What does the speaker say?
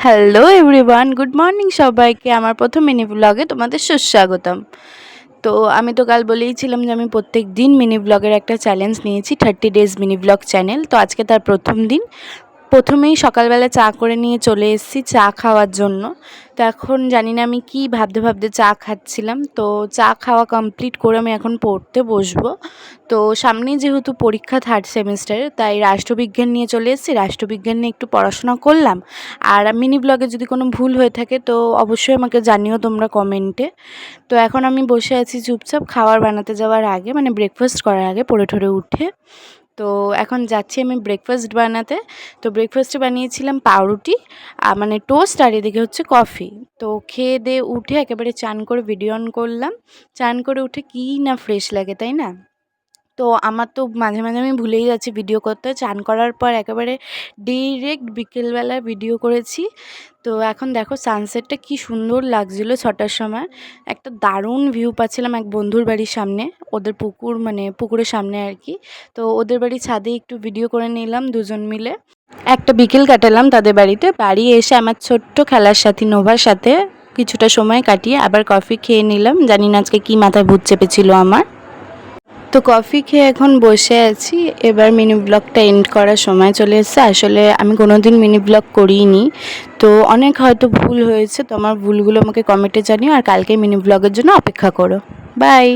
Hello everyone, good morning সবাইকে। আমার প্রথম মিনি ব্লগে তোমাদের সুস্বাগতম। তো আমি তো কাল বলেইছিলাম যে আমি প্রত্যেক দিন মিনি ব্লগের একটা চ্যালেঞ্জ নিয়েছি, 30 ডেজ মিনি ব্লগ চ্যানেল। তো আজকে তার প্রথম দিন। প্রথমেই সকালবেলা চা করে নিয়ে চলে এসেছি চা খাওয়ার জন্য। তো এখন জানি না আমি কি ভাবতে ভাবতে চা খাচ্ছিলাম। তো চা খাওয়া কমপ্লিট করে আমি এখন পড়তে বসবো। তো সামনেই যেহেতু পরীক্ষা থার্ড সেমিস্টারে, তাই রাষ্ট্রবিজ্ঞান নিয়ে চলে এসেছি। রাষ্ট্রবিজ্ঞান নিয়ে একটু পড়াশোনা করলাম। আর মিনি ব্লগে যদি কোনো ভুল হয়ে থাকে তো অবশ্যই আমাকে জানিও তোমরা কমেন্টে। তো এখন আমি বসে আছি চুপচাপ, খাবার বানাতে যাওয়ার আগে, মানে ব্রেকফাস্ট করার আগে পড়ে ঠরে উঠে। তো এখন যাচ্ছি আমি ব্রেকফাস্ট বানাতে। তো ব্রেকফাস্টে বানিয়েছিলাম পাউরুটি, মানে টোস্ট, আর এদিকে হচ্ছে কফি। তো খেয়ে দিয়ে উঠে একেবারে চান করে ভিডিও অন করলাম। চান করে উঠে কী না ফ্রেশ লাগে, তাই না? তো আমার তো মাঝে মাঝে আমি ভুলেই যাচ্ছি ভিডিও করতে। চান করার পর একেবারে ডিরেক্ট বিকেলবেলা ভিডিও করেছি। তো এখন দেখো সানসেটটা কি সুন্দর লাগছিলো 6টার সময়। একটা দারুণ ভিউ পাচ্ছিলাম এক বন্ধুর বাড়ির সামনে, ওদের পুকুর, মানে পুকুরের সামনে আর কি। তো ওদের বাড়ির ছাদে একটু ভিডিও করে নিলাম দুজন মিলে। একটা বিকেল কাটালাম তাদের বাড়িতে। বাড়ি এসে আমার ছোট্ট খেলার সাথী নোভার সাথে কিছুটা সময় কাটিয়ে আবার কফি খেয়ে নিলাম। জানি না আজকে কী মাথায় ভূত চেপেছিল আমার। তো কফি খেয়ে এখন বসে আছি। এবার মিনি ব্লগটা এন্ড করার সময় চলে এসেছে। আসলে আমি কোনো দিন মিনি ব্লগ করিনি, তো অনেক হয়তো ভুল হয়েছে। তো আমার ভুলগুলো আমাকে কমেন্টে জানিও, আর কালকে মিনি ব্লগের জন্য অপেক্ষা করো। বাই।